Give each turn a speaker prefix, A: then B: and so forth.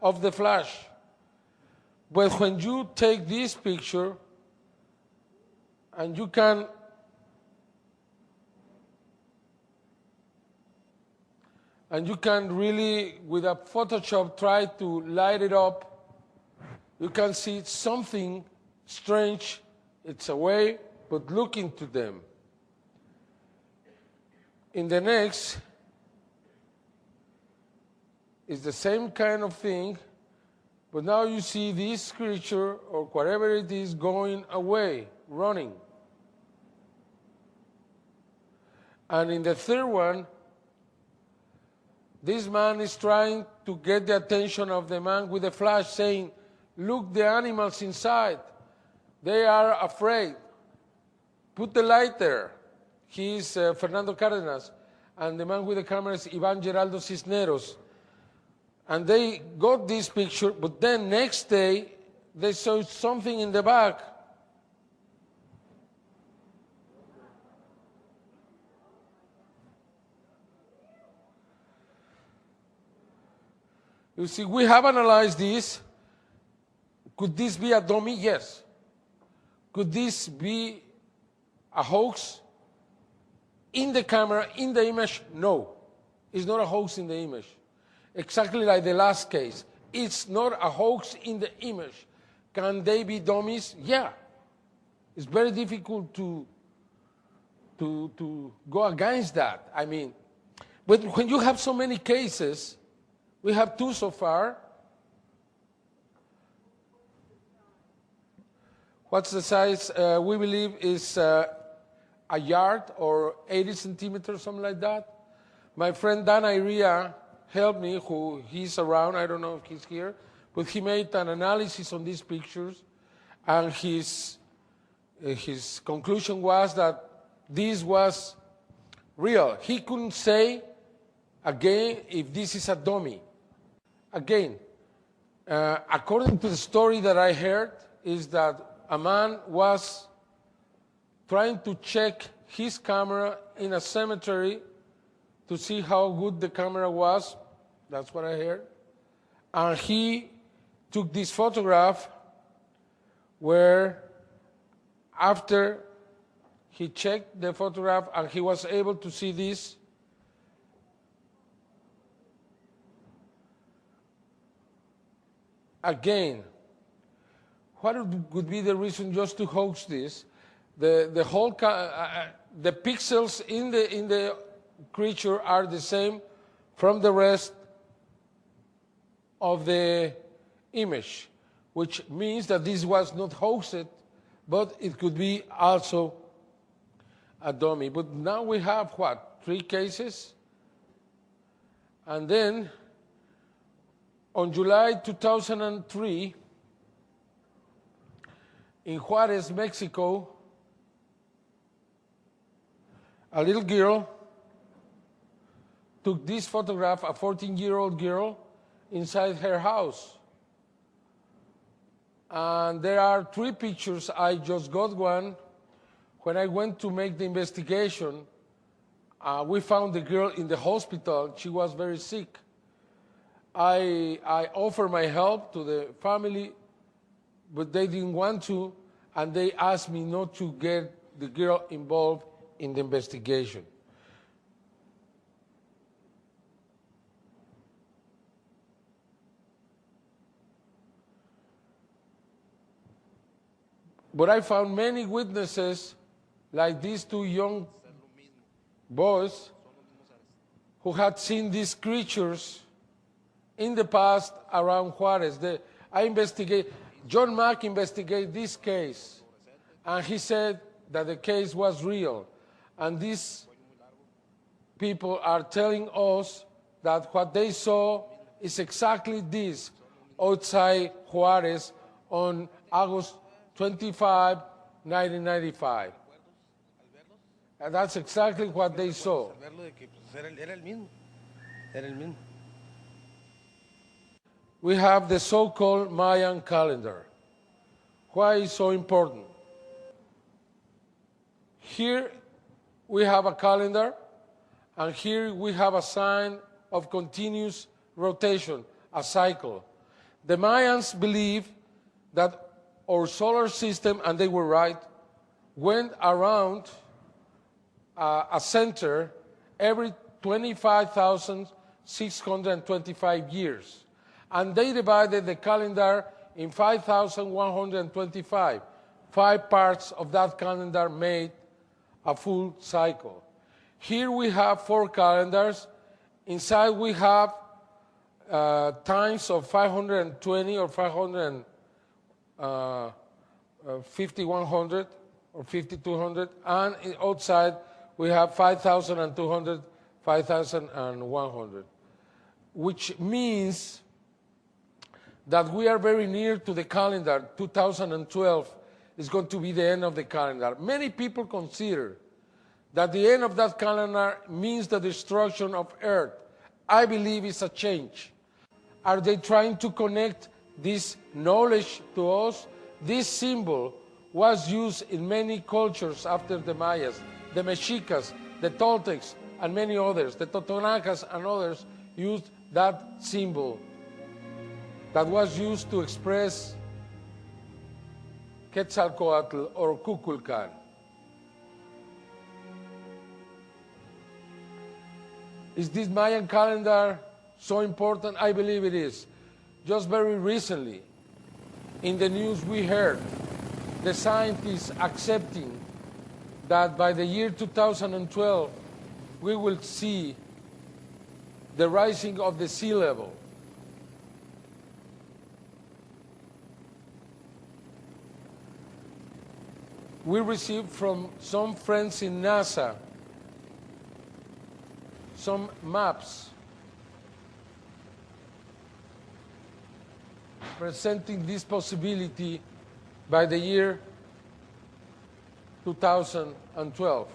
A: of the flash. But when you take this picture and you can really, with a Photoshop, try to light it up, you can see something strange. It's away, but look into them. In the next, it's the same kind of thing, but now you see this creature or whatever it is going away, running. And in the third one, this man is trying to get the attention of the man with the flash, saying, look, the animals inside. They are afraid. Put the light there. He is Fernando Cárdenas, and the man with the camera is Iván Geraldo Cisneros. And they got this picture, but then next day, they saw something in the back. You see, we have analyzed this. Could this be a dummy? Yes. Could this be a hoax? In the camera, in the image? No. It's not a hoax in the image. Exactly like the last case. It's not a hoax in the image. Can they be dummies? Yeah. It's very difficult to go against that. I mean, but when you have so many cases, we have 2 so far. What's the size? We believe is a yard or 80 centimeters, something like that. My friend Dan Iria helped me, who he's around, I don't know if he's here, but he made an analysis on these pictures, and his conclusion was that this was real. He couldn't say, again, if this is a dummy. Again, according to the story that I heard, is that a man was trying to check his camera in a cemetery to see how good the camera was. That's what I heard. And he took this photograph where after he checked the photograph and he was able to see this, again, what would be the reason just to hoax this? The whole the pixels in the creature are the same from the rest of the image, which means that this was not hoaxed, but it could be also a dummy. But now we have what, 3 cases? And then on July 2003, in Juarez, Mexico, a little girl took this photograph, a 14-year-old girl, inside her house. And there are 3 pictures. I just got one. When I went to make the investigation, we found the girl in the hospital. She was very sick. I offered my help to the family, but they didn't want to, and they asked me not to get the girl involved in the investigation. But I found many witnesses, like these 2 young boys, who had seen these creatures in the past around Juarez. John Mack investigated this case, and he said that the case was real. And these people are telling us that what they saw is exactly this outside Juarez on August 25, 1995. And that's exactly what they saw. We have the so-called Mayan calendar. Why is it so important? Here we have a calendar, and here we have a sign of continuous rotation, a cycle. The Mayans believe that our solar system, and they were right, went around a center every 25,625 years. And they divided the calendar in 5,125. 5 parts of that calendar made a full cycle. Here we have 4 calendars. Inside we have times of 520 or 5,100 or 5,200, and outside we have 5,200, 5,100, which means that we are very near to the calendar. 2012 is going to be the end of the calendar. Many people consider that the end of that calendar means the destruction of Earth. I believe it's a change. Are they trying to connect this knowledge to us? This symbol was used in many cultures after the Mayas. The Mexicas, the Toltecs, and many others, the Totonacas and others, used that symbol that was used to express Quetzalcoatl or Kukulkan. Is this Mayan calendar so important? I believe it is. Just very recently, in the news we heard the scientists accepting that by the year 2012, we will see the rising of the sea level. We received from some friends in NASA some maps presenting this possibility by the year 2012.